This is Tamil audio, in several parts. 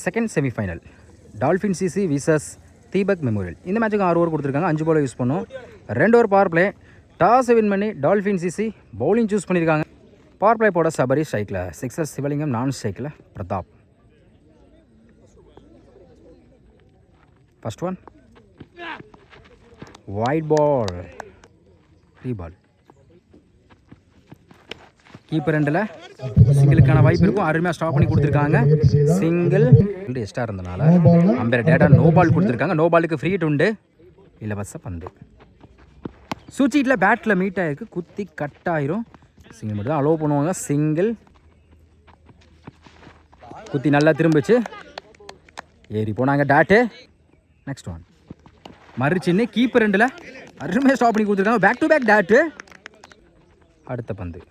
Second semifinal Dolphin CC versus Deepak memorial. இந்த மேட்சுக்கு 6 ஓவர் கொடுத்துருக்காங்க. 5 பால் யூஸ் பண்ணோம். 2 over power play. Toss win பண்ணி டால்ஃபின் சிசி பவுலிங் சூஸ் பண்ணியிருக்காங்க. பவர் பிளே போட சபரி ஸ்ட்ரைக்கில், சிக்ஸர் சிவலிங்கம், நான் ஸ்ட்ரைக்கில் Prathap. First one wide ball, 3 ball. Keeper ரெண்டில் சிங்கிளுக்கான வாய்ப்பு இருக்கும். அருமையாக ஸ்டாப் பண்ணி கொடுத்துருக்காங்க. சிங்கிள் எக்ஸ்ட்ரா இருந்தனால அம்பேர் டேட்டா நோ பால் கொடுத்துருக்காங்க. நோ பாலுக்கு ஃப்ரீ உண்டு, இலவச பந்து. சூச்சிட்டில் பேட்டில் மீட் ஆகிருக்கு, குத்தி கட் ஆயிரும். சிங்கிள் மட்டும் தான் அலோவ் பண்ணுவாங்க. சிங்கிள் குத்தி நல்லா திரும்பிச்சு, ஏறி போனாங்க டாட்டு. நெக்ஸ்ட் ஒன் மறுச்சின்னு கீப்பர் ரெண்டில் அருமையாக ஸ்டாப் பண்ணி கொடுத்துருக்காங்க. Back to back dot. அடுத்த பந்து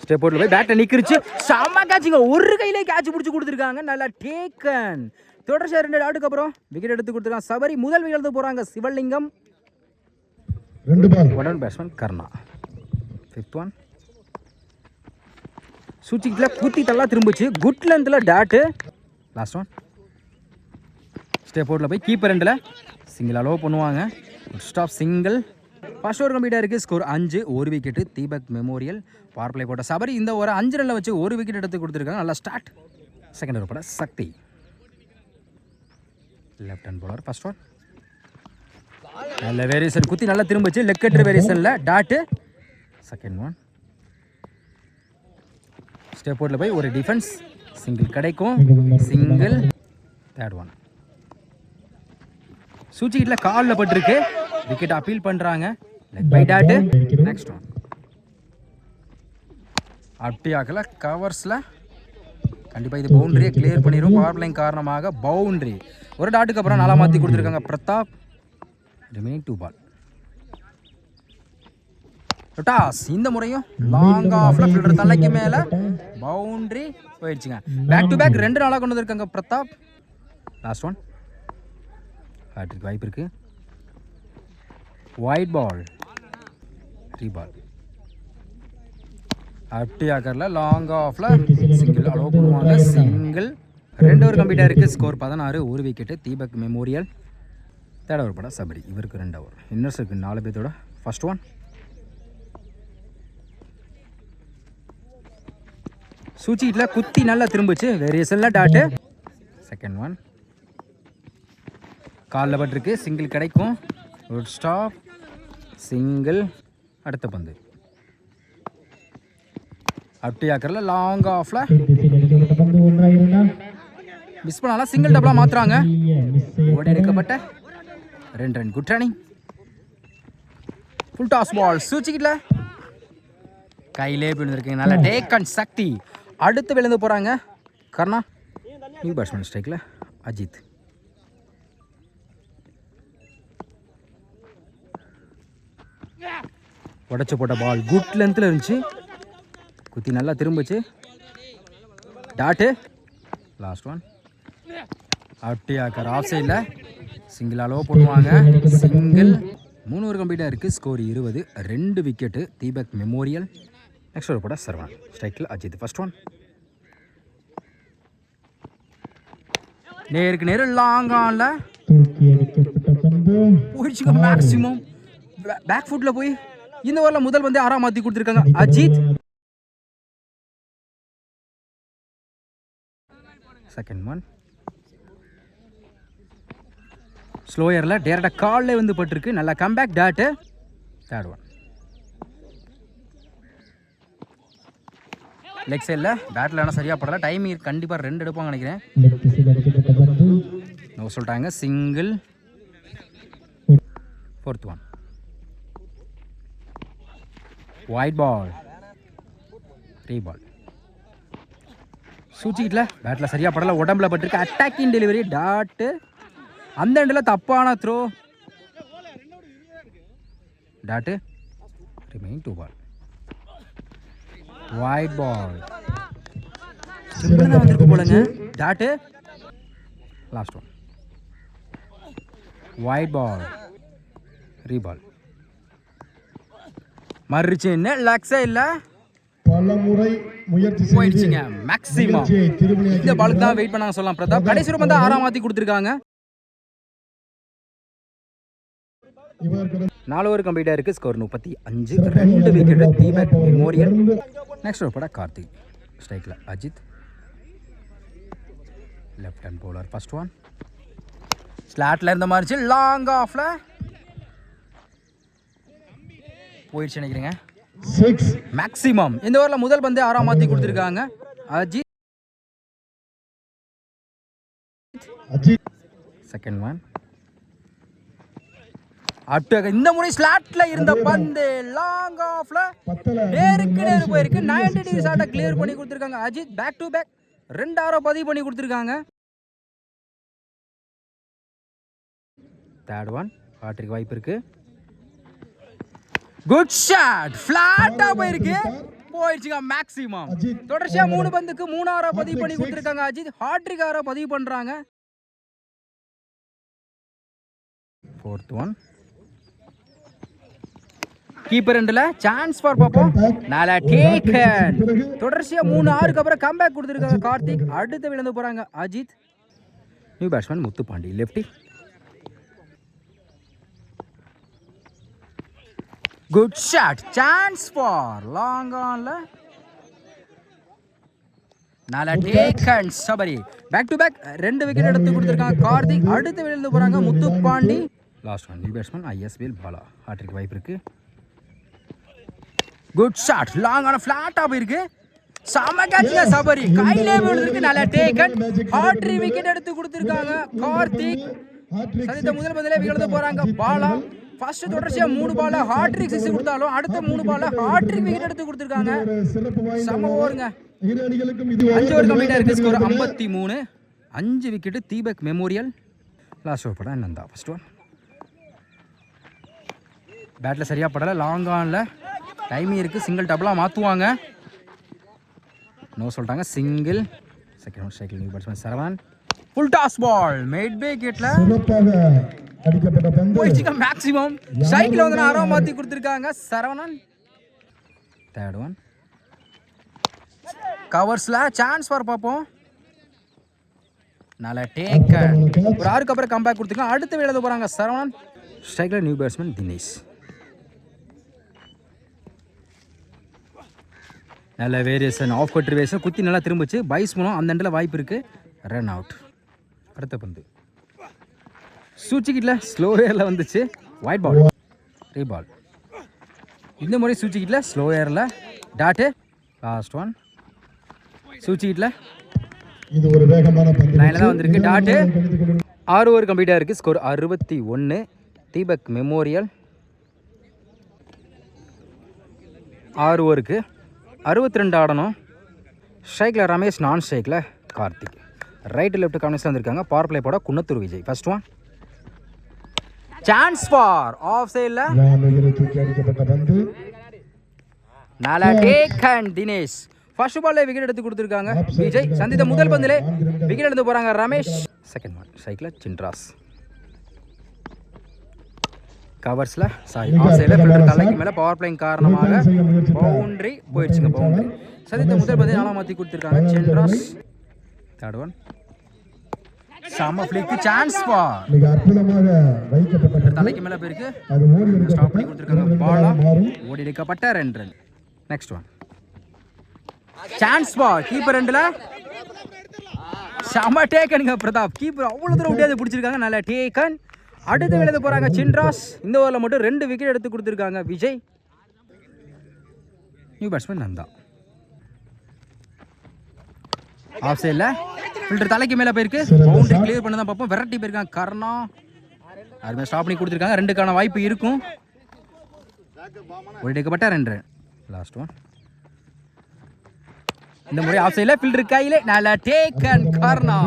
ஸ்டெப் போட்டு போய் பேட்டை நிற்கிருச்சு. செம்ம கேட்சிங்க, ஒரு கையிலே கேட்ச் பிடிச்சி கொடுத்துருக்காங்க. நல்லா டேக்கன். தொடர்ச்சியாக 2 டாட்டுக்கு அப்புறம் விக்கெட் எடுத்து கொடுத்துருக்காங்க. சபரி முதல் விக்கெட் எடுத்து போகிறாங்க. சிவலிங்கம் 2 பால். உடன் பேட்ஸ்மேன் கர்ணா. 5th ஒன் சூச்சிக்கில் குத்தி தள்ளா திரும்பிச்சு, குட் லென்த்தில் டாட்டு. லாஸ்ட் ஒன் ஸ்டெப் போட்டில் போய் கீப்பர் ரெண்டில் சிங்கிள் அலோவ் பண்ணுவாங்க. Stop single. ஃபர்ஸ்ட் ஓவர் கம்ப்ளீட்டாக இருக்குது. Score 5, 1 wicket. Deepak memorial. Power play போட்ட சபரி இந்த ஓவர் 5 ரன்னில் வச்சு 1 விக்கெட் எடுத்து கொடுத்துருக்காங்க. நல்லா ஸ்டார்ட். செகண்ட் ஓவர் போட Shakti, left hand bowler. First one நல்ல வேரியேஷன், குத்தி நல்லா திரும்பிச்சு, லெக் கட்டர் வேரியேஷனில் டாட்டு. செகண்ட் ஒன் ஸ்டெப் போர்ட்டில் போய் ஒரு டிஃபென்ஸ், சிங்கிள் கிடைக்கும். சிங்கிள். தேர்ட் ஒன் சூச்சிக்கிட்ட காலில் பட்டிருக்கு, விக்கெட் அப்பீல் பண்ணுறாங்க. Leg bye dot. Next one அப்படியாக்கல கவர்ஸில் கண்டிப்பாக இது பவுண்ட்ரியை கிளியர் பண்ணிடும். பவர் பிளேயிங் காரணமாக பவுண்ட்ரி. ஒரு டாட்டுக்கு அப்புறம் நல்லா மாற்றி கொடுத்துருக்காங்க பிரதாப். ரிமைனிங் 2 பால். டாஸ் இந்த முறையும் லாங் ஆஃப்ல ஃபீல்டர் தலைக்கு மேலே பவுண்ட்ரி போயிடுச்சுங்க. பேக் டு பேக் 2 நாளாக கொண்டு வந்திருக்காங்க பிரதாப். லாஸ்ட் ஒன் ஹேட்ரிக் வாய்ப்பு இருக்கு. ஒயிட் பால், 3 பால். அட்டியாக்கரில் லாங் ஆஃப்ல சிங்கிள் அலோவ் பண்ணுவாங்க. சிங்கிள். 2 ஓவர் கம்ப்ளீட்டாக இருக்குது. Score 16, 1 wicket. Deepak memorial. Third over பட சபரி, இவருக்கு 2 ஓவர். இன்னர்ஸ் இருக்குது 4 பேர்த்தோட. ஃபர்ஸ்ட் ஒன் சூச்சிட்டில் குத்தி நல்லா திரும்பிச்சு, வேரியேஷனில் டாட்டு. செகண்ட் ஒன் காலில் பட்டிருக்கு, சிங்கிள் கிடைக்கும். ஒரு ஸ்டாப், சிங்கிள். அடுத்த பந்து அப்படியாக்கரில் லாங் ஆஃப்ல மிஸ் பண்ணாலும் சிங்கிள் டபுளாக மாற்றுறாங்க. ஓடி எடுக்கப்பட்ட 2 run. Good running. Full toss ball சூச்சிக்கிட்ட கையிலே போயிருந்துருக்கீங்க. நல்ல டேக்கன் சக்தி. அடுத்து விழுந்து போகிறாங்க கர்ணா. நியூ பேட்ஸ்மேன் ஸ்ட்ரைக்கில் அஜித். உடச்சி போட்ட பால் குட் லென்த்தில் இருந்துச்சு, குத்தி நல்லா திரும்பிச்சு, டாட்டு. லாஸ்ட் ஒன் அட்டியாக்கர் ஆஃப் சைடில் சிங்கிள் அலோவ் பண்ணுவாங்க. சிங்கிள். 3 ஓவர் கம்ப்ளீட்டாக இருக்குது. Score 20, 2 wicket. Deepak memorial. Next over போட சர்வன் ஸ்ட்ரைக்கில் அஜித். ஃபர்ஸ்ட் ஒன் நேருக்கு நேரு லாங் ஆனில் போயிடுச்சுங்க. மேக்ஸிமம் பேக் ஃபுட்டில் போய் இந்த ஓவரில் முதல் வந்து 6 மாற்றி கொடுத்துருக்காங்க அஜித். செகண்ட் ஒன் ஸ்லோயரில் டேரக்டாக காலில் வந்து பட்டிருக்கு. நல்லா comeback dot. Third one leg சைடில் பேட்டில் ஆனால் சரியாக படலை. டைமிங் கண்டிப்பாக 2 எடுப்பாங்க நினைக்கிறேன். நோ சொல்லிட்டாங்க. சிங்கிள். ஃபோர்த் ஒன் ஒயிட் பால், 3 பால். சூச்சிக்கிட்ட பேட்டில் சரியாக படலை, உடம்புல பட்டிருக்கு. Attacking delivery tattoo. அந்த எண்டில் தப்பான த்ரோ டாட்டு. ரிமைனிங் 2 பால். ஒயிட் பால் சிம்பிள் தான் வந்திருக்கு போலங்க டாட்டு. லாஸ்ட் ஒன் ஒயிட் பால், 3 பால். மறுச்சு என்ன லக்ஸே இல்லை. பலமுறை முயற்சி செய்து போயிடுச்சுங்க மேக்ஸிமம். நிகழ்ச்சியை திருமணியாக்கி இந்த பாலுக்கு தான் வெயிட் பண்ணாங்க சொல்லலாம் பிரதாப். கடைசி ரொம்ப தான் 6ஆம் மாத்தி கொடுத்துருக்காங்க. இவர் 4 ஓவர் கம்ப்ளீட்டாக இருக்குது. Score 35. 2 wicket Deepak memorial. Next over போட கார்த்திக். ஸ்ட்ரைக்கில் Ajith. Left hand bowler first one. ஸ்லாட்டில் இருந்த மாதிரி லாங் ஆஃபில் போயிடுச்சு நினைக்கிறேங்க. 6 மேக்ஸிமம். இந்த ஓவரில் முதல் பந்து 6ஆம் மாற்றி கொடுத்துருக்காங்க அஜித். Ajith second one. இந்த முறை ஸ்லாட்ல இருந்த பந்து லாங் ஆஃப்ல நேருக்கு நேரு போயிருக்கு. 90 டிகிரி ஷாட்டை கிளியர் பண்ணி கொடுத்துருக்காங்க அஜித். பேக் டு பேக் 2 ஆரோ பதிவு பண்ணி கொடுத்துருக்காங்க. தேர்ட் ஒன் ஹாட்ரிக் வாய்ப்பு இருக்கு. Good shot. ஃபிளாட்டா போயிருக்கு. போயிடுச்சுங்க மேக்ஸிமம். தொடர்ச்சியா 3 பந்துக்கு 3 ஆரோ பதிவு பண்ணி கொடுத்துருக்காங்க அஜித். ஹாட்ரிக் ஆரோ பதிவு பண்றாங்க. Fourth one. கீப்பர் எண்ட்ல சான்ஸ் ஃபார் பாப்போம். நல்லா டேக்கன். தொடர்ச்சியா 3 ஆருக்கு அப்புறம் கம்பேக் கொடுத்துருக்காங்க கார்த்திக். அடுத்து விழுந்து போறாங்க Ajith. New batsman Muthupandi lefty. Good shot. Chance for long ஆன்ல நல்லா taken. Sabari back to back 2 wicket எடுத்து கொடுத்துருக்காங்க கார்த்திக். அடுத்து விழுந்து போறாங்க Muthupandi. Last one new batsman ISPL Bala. Hattrick வாய்ப்பு இருக்கு. Good shot. லாங் ஆன ஃபிளாட்டா போயிருக்கு. செம கேட்ச்ங்க சபரி. கையிலே விழுந்திருக்கு. நல்ல டேக்கன். ஹாட்ரிக் விக்கெட் எடுத்து கொடுத்திருக்காங்க கார்த்திக். சதித்த முதல் பந்திலே விக்கெட் போறாங்க பாலா. ஃபர்ஸ்ட் தொடர்ச்சியா 3 பால்ல ஹாட்ரிக் சிக்ஸ் கொடுத்தாலும் அடுத்த 3 பால்ல ஹாட்ரிக் விக்கெட் எடுத்து கொடுத்திருக்காங்க. செம ஓவருங்க. 5 ஓவர் கம்ப்ளீட்டா இருக்கு. Score 53. 5 wicket Deepak memorial. Last over பட நந்தா ஃபர்ஸ்ட் ஒன். பேட்ல சரியா படல. லாங் ஆன்ல டைமிங் இருக்குது. சிங்கிள் டபுளாக மாற்றுவாங்க. நோ சொல்லிட்டாங்க. சிங்கிள். செகண்ட் ஒன் ஸ்ட்ரைக்கில் new batsman Saravanan. Full toss ball mid விக்கெட்ல போயிடுச்சுங்க மேக்ஸிமம். ஸ்ட்ரைக்கில் வந்து 6ஆம் மாற்றி கொடுத்துருக்காங்க சரவணன். Third one. கவர்ஸில் சான்ஸ் ஃபார் பார்ப்போம். நல்லா டேக்கன். ஒரு 6க்கு அப்புறம் கம்பேக் கொடுத்துருக்காங்க. அடுத்து விழுந்து போகிறாங்க சரவணன். ஸ்ட்ரைக்கில் நியூ பேட்ஸ்மேன் தினேஷ். நல்ல வேரியேஷன். Of cut variation. குத்தி நல்லா திரும்பிச்சு. பைஸ் மூலம் அந்த எண்டில் வாய்ப்பு இருக்குது. Run out. அடுத்த பந்து சூச்சிக்கிட்டில் ஸ்லோ ஏரில் வந்துச்சு. Wide ball. ரீபால். இந்த முறை சூச்சிக்கிட்டில் ஸ்லோ ஏரில் டாட்டு. Last one. சூச்சிக்கிட்டில் இது ஒரு வேகமான பந்து. லைனில் தான் வந்திருக்கு டாட்டு. 6 ஓவர் கம்ப்ளீட்டாக இருக்குது. ஸ்கோர் 61. தீபக் மெமோரியல். 6 ஓவருக்கு 62 ஆடணும். ஸ்ட்ரைக்கில் ரமேஷ். நான் ஸ்ட்ரைக்கில் கார்த்திக். ரைட்டு லெஃப்ட் காம்பினேஷன் வந்திருக்காங்க. பவர் பிளே போட Kunnathur Vijay. First one. Chance for off சைடில் நல்லா டேக்கன் தினேஷ். ஃபர்ஸ்ட் பால்ல விக்கெட் எடுத்து கொடுத்துருக்காங்க விஜய். சந்தித்த முதல் பந்திலே விக்கெட் எடுத்து போகிறாங்க ரமேஷ். செகண்ட் ஒன் ஸ்ட்ரைக்கில் சின்ராஸ். கவர்ஸில் ஆஃப் சைடில் ஃபில்டர் தலைக்கு மேலே பவர் பிளேயிங் காரணமாக பவுண்டரி போயிடுச்சுங்க. பவுண்டரி. சதித்த முதல் பந்து 4ஆம் மாற்றி கொடுத்துருக்காங்க சின்ராஸ். Third one. சம ஃபிளிக்கு சான்ஸ் ஃபார். மிக அற்புதமாக வைக்கப்பட்ட தலைக்கு மேலே போயிருக்கு. அது ஓடி ஸ்டாப் பண்ணி கொடுத்துருக்காங்க பாலா. ஓடி எடுக்கப்பட்ட 2 run. Next one. Chance for keeper ரெண்டில் செம டேக்கனுங்க பிரதாப். கீப்பர் அவ்வளோ தூரம் விட்டியாவது பிடிச்சிருக்காங்க. நல்ல டேக்கன். அடுத்து விழுந்து போகிறாங்க சின்ராஸ். இந்த ஓவரில் மட்டும் 2 விக்கெட் எடுத்து கொடுத்துருக்காங்க Vijay. New batsman Nandha. Off சைடில் ஃபில்டர் தலைக்கு மேலே போயிருக்கு. பவுண்டரி கிளியர் பண்ண தான் பார்ப்போம். வெரைட்டி போயிருக்காங்க கர்ணா. யாருமே ஸ்டாப் பண்ணி கொடுத்துருக்காங்க. 2க்கான வாய்ப்பு இருக்கும். ஒரு எடுக்கப்பட்ட 2 ரன். Last one. இந்த முறை ஆஃப் சைடில் ஃபில்டர் கையிலே நல்லா டேக்கன் கர்ணா.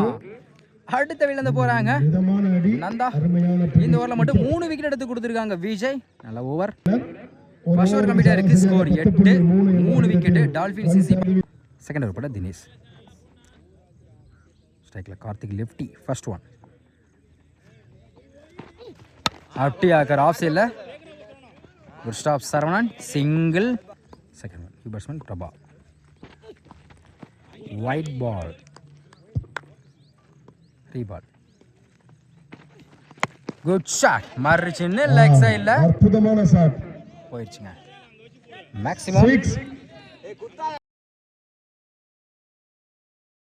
அடுத்த விழுந்து போகிறாங்க நந்தா. இந்த ஓவரில் மட்டும் 3 விக்கெட் எடுத்து கொடுத்துருக்காங்க விஜய். நல்ல ஓவர். ஃபர்ஸ்ட் ஓவர் கம்ப்ளீட்டாக இருக்குது. Score 8. 3 wicket dolphin CC. Second over போட தினேஷ். ஸ்ட்ரைக்கில் கார்த்திக் லெஃப்டி. First one. அப்டி ஆக்கர் ஆஃப் சைடில் ஒரு stop Saravanan. Single. Second one. New batsman Prabha. Wide ball. Reball. Good shot. மறு சின்ன லெக் சைடில் அற்புதமான ஷாட் போயிடுச்சுங்க. மேக்ஸிமம் 6.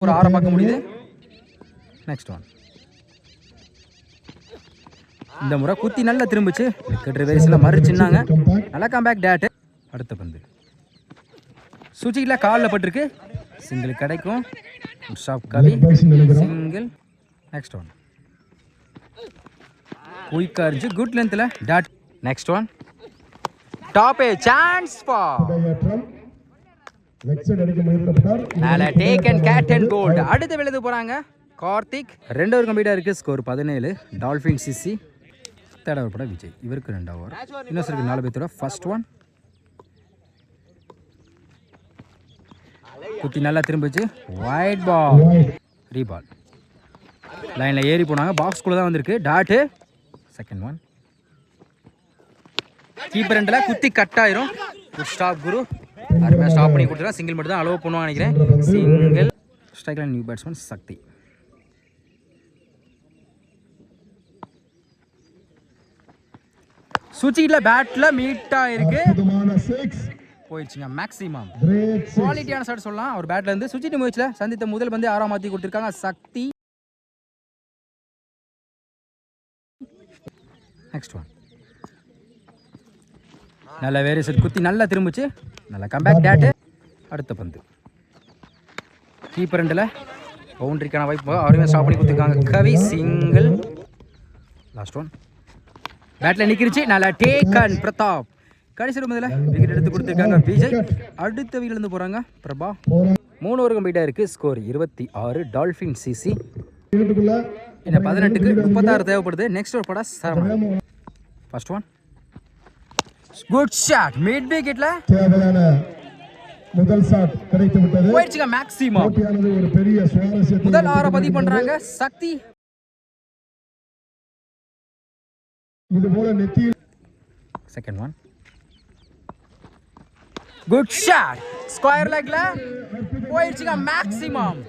ஒரு 6 பார்க்க முடியுது. Next one. இந்த முறை குத்தி நல்லா திரும்பிச்சு. விக்கெட் ரிவர்ஸில் மறு சின்னாங்க. நல்லா கம்பேக் டேட்டு. அடுத்த பந்து சுச்சியில் காலில் பட்டிருக்கு. சிங்கிள் கிடைக்கும். ஷாப் கவி சிங்கிள். Next one. குயிக்காக இருந்துச்சு. குட் லென்த்தில் dot. Next one. Top a chance for leg side அடிக்க முயற்சித்தார். மேலே take and cat and gold. அடுத்து விழுது போகிறாங்க கார்த்திக். 2 ஓவர் கம்ப்ளீட்டாக இருக்குது. Score 17. Dolphin CC. Third over பட விஜய். இவருக்கு 2 ஓவர். இன்னொருக்கு 4 பேர்த்தோட. First one. குத்தி நல்லா திரும்பிச்சு. White ball. ரீபால். லைனில் ஏறி போனாங்க. பாக்ஸ்குள்ளே தான் வந்திருக்கு. டாட்டு. Second one. கீப்பர் ரெண்டில் குத்தி கட் ஆயிரும். குட் ஸ்டாப் குரு. அருமையாக ஸ்டாப் பண்ணி கொடுத்துருக்கா. சிங்கிள் மட்டும் தான் அலோவ் பண்ணுவான்னு நினைக்கிறேன். சிங்கிள். ஸ்ட்ரைக்கில் நியூ பேட்ஸ்மேன் சக்தி. சுச்சியில் பேட்டில் மீட்டாக இருக்கு. போயிடுச்சுங்க. மேக்ஸிமம் குவாலிட்டியான ஷாட் சொல்லலாம். அவர் பேட்ல இருந்து சுச்சிட்டு முயற்சியில் சந்தித்த முதல் பந்து 6ஆம் மாற்றி கொடுத்துருக்காங்க சக்தி. Next one. நல்ல வேரியேஷன் குத்தி நல்லா திரும்பிச்சு. நல்ல கம்பேக் டேட்டு. அடுத்த பந்து கீப்பர் ரெண்டில் பவுண்டரிக்கான வாய்ப்பு. அவருமே ஸ்டாப் பண்ணி கொடுத்துருக்காங்க கவி. சிங்கிள். Last one. பேட்டில் நிற்கிருச்சு. நல்லா டேக் அண்ட் பிரதாப். கடைசி முதல்ல விக்கெட் எடுத்து கொடுத்துருக்காங்க விஜய். அடுத்த வீட்டிலேருந்து போகிறாங்க பிரபா. 3 ஓவர் கம்ப்ளீட்டாக இருக்குது. ஸ்கோர் 26. Dolphin CC. இன்னும் 18க்கு 36 தேவைப்படுது. நெக்ஸ்ட் ஓவர் பட Saravanan. First one. Good shot. Mid விக்கெட்ல தேவையான முதல் ஷாட் கிடைத்து விட்டது. போயிடுச்சுங்க. மேக்ஸிமம் போட்டியானது ஒரு பெரிய சுவாரஸ்யத்தை முதல் 6 பதிவு பண்றாங்க சக்தி. இது போல நெத்தியில். Second one. Good shot. Square லெக்ல போயிடுச்சுங்க. Maximum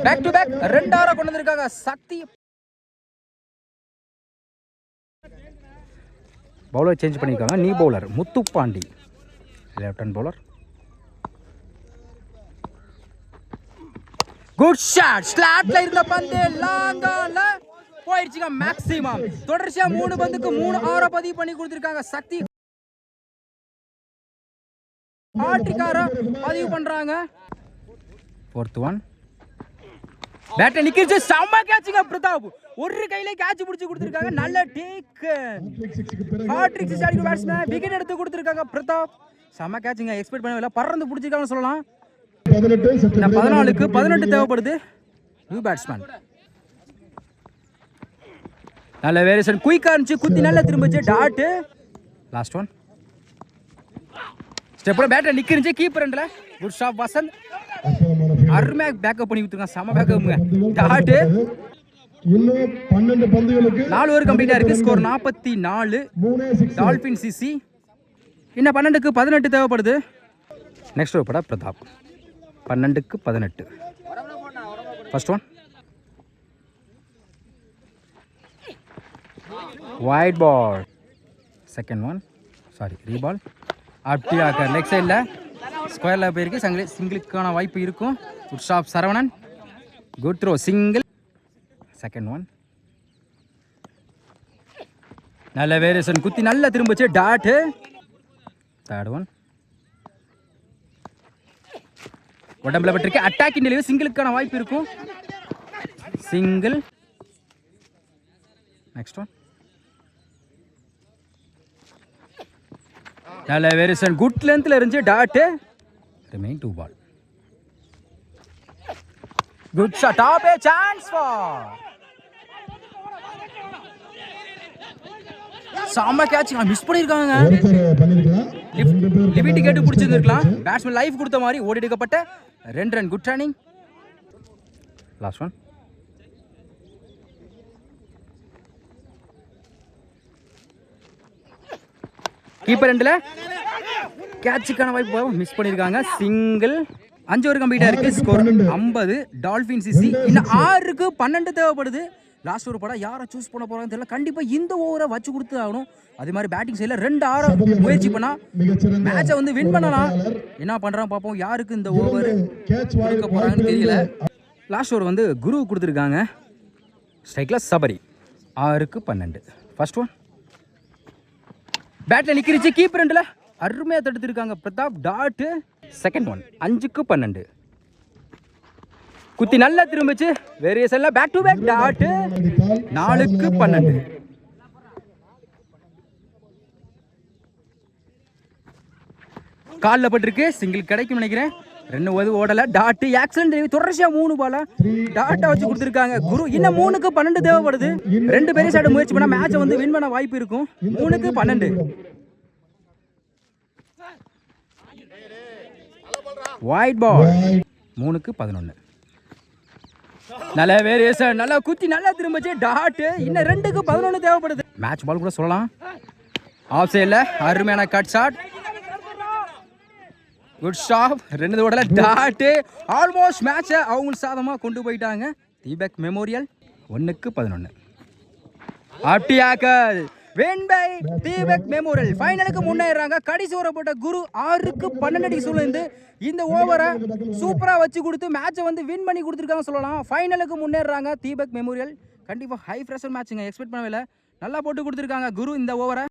back to back 2 over கொண்டு வந்திருக்காங்க சக்தி. பவுலர் சேஞ்ச் பண்ணியிருக்காங்க. New bowler Muthupandi. Left hand bowler. Good shot. ஸ்லாட்ல இருந்த பந்து லாங்கால போயிடுச்சுங்க. மேக்ஸிமம் தொடர்ச்சியா 3 பந்துக்கு 3 ஓவர் பதிவு பண்ணி கொடுத்திருக்காங்க சக்தி. ஆட்ரிக்கார பதிவு பண்றாங்க. Fourth one. பேட்டை நிக்கிச்சு. செம்ம கேட்சுங்க பிரதாப். ஒரு கையில கேட்ச் பிடிச்சு கொடுத்திருக்காங்க. நல்ல டேக். ஹாட்ரிக் சிக்ஸ் அடிக்கும் பேட்ஸ்மேன். விக்கெட் எடுத்து கொடுத்திருக்காங்க பிரதாப். செம்ம கேட்சுங்க. எக்ஸ்பெக்ட் பண்ணவே பறந்து பிடிச்சிருக்காங்கன்னு சொல்லலாம். 14க்கு 18 தேவைப்படுது. New batsman. நல்ல வேரியேஷன். குயிக்கா இருந்துச்சு. குத்தி நல்லா திரும்பிச்சு. டாட். Last one. ஸ்டெப்ல பேட்டர் நிக்கிருச்சு. கீப்பர் ரெண்டுல குட் ஷாட் வசந்த். அருமையா பேக்கப் பண்ணி கொடுத்துருக்காங்க. செம பேக்கப்ங்க. டாட். இன்னும் 12 பந்துகளுக்கு 4 ஓவர் கம்ப்ளீட்டா இருக்கு. ஸ்கோர் 44. Dolphin CC. இன்னும் 12க்கு 18 தேவைப்படுது. நெக்ஸ்ட் ஓவர் பட பிரதாப். 12க்கு 18. First one. Wide ball. Second one. Sorry reball. அப்படியாக லெக் சைடில் ஸ்கொயரில் போயிருக்கு. சிங்கிளுக்கான வாய்ப்பு இருக்கும். Good shot Saravanan. Good throw. Single. Second one. நல்ல வேரியேஷன். குத்தி நல்லா திரும்பிச்சு. டாட். Third one. உடம்புல பட்டிருக்கு. Attacking delivery. சிங்கிளுக்கான வாய்ப்பு இருக்கும். சிங்கிள். Next one. நல்ல வேரியேஷன். குட் லென்த்ல இருந்துச்சு. Dot. Remain 2 ball. Good shot. Top a chance for. சாம கேட்ச். மிஸ் பண்ணிருக்காங்க. லிமிட் கேட்டு பிடிச்சிருந்திருக்கலாம். பேட்ஸ்மேன் லைஃப் கொடுத்த மாதிரி ஓடி எடுக்கப்பட்ட 2 run. Good running. Last one. Keeper ரெண்டுல கேட்சுக்கான வாய்ப்பு மிஸ் பண்ணியிருக்காங்க. சிங்கிள். 5 ஓவர் கம்ப்ளீட்டாக இருக்குது. ஸ்கோர் 50. டால்ஃபின் சிசி இன்னும் 6க்கு 12 தேவைப்படுது. லாஸ்ட் ஓவர் படம் யாரை சூஸ் பண்ண போகிறாங்கன்னு தெரியல. கண்டிப்பாக இந்த ஓவரை வச்சு கொடுத்து ஆகணும். அதே மாதிரி பேட்டிங் சைடில் 2 ஆற முயற்சி பண்ணால் மேட்சை வந்து வின் பண்ணலாம். என்ன பண்ணுறான் பார்ப்போம். யாருக்கு இந்த ஓவர் கொடுக்க போகிறாங்கன்னு தெரியல. லாஸ்ட் ஓவர் வந்து குரு கொடுத்துருக்காங்க. ஸ்ட்ரைக்கில் சபரி 6க்கு 12. ஃபர்ஸ்ட் ஒன் பேட்டில் நிற்கிருச்சு. கீப்பர் ரெண்டில் அருமையாக தடுத்துருக்காங்க பிரதாப். டாட்டு. செகண்ட் ஒன் 5க்கு 12. குத்தி நல்லா திரும்பிச்சு. வேரியேஷன்ல பேக் டு பேக் டாட்டு. 4க்கு 12. காலில் பட்டிருக்கு. சிங்கிள் கிடைக்கும் நினைக்கிறேன். 2 ஓடல. டாட்டு. ஆக்சிடென்ட் தொடர்ச்சியா 3 பால டாட்டா வச்சு கொடுத்துருக்காங்க. குரு இன்னும் 3க்கு 12 தேவைப்படுது. 2 பேரும் சைடு முயற்சி பண்ணா மேட்சை வந்து வின் பண்ண வாய்ப்பு இருக்கும். 3க்கு 12. White ball. 3க்கு 11. நல்ல வேரியேஷன். நல்லா குத்தி நல்லா திரும்பிச்சு. டாட்டு. இன்னும் 2க்கு 11 தேவைப்படுது. மேட்ச் பால் கூட சொல்லலாம். ஆஃப் சைடில் அருமையான கட் ஷாட். Good shop. 2 ஓடல. டாட்டு. ஆல்மோஸ்ட் மேட்சை அவங்க சாதமாக கொண்டு போயிட்டாங்க. தீபக் மெமோரியல் 1க்கு 11. அப்டியாக்கல் வின் பை தீபக் மெமோரியல். ஃபைனலுக்கு முன்னேறாங்க. கடைசி ஓவர் போட்ட குரு 6க்கு 12 அடி சூழ்ந்து இந்த ஓவரை சூப்பராக வச்சு கொடுத்து மேட்சை வந்து வின் பண்ணி கொடுத்துருக்காங்க சொல்லலாம். ஃபைனலுக்கு முன்னேறாங்க தீபக் மெமோரியல். கண்டிப்பாக ஹை ப்ரெஷர் மேட்சுங்க. எக்ஸ்பெக்ட் பண்ணவே இல்லை. நல்லா போட்டு கொடுத்துருக்காங்க குரு இந்த ஓவரை.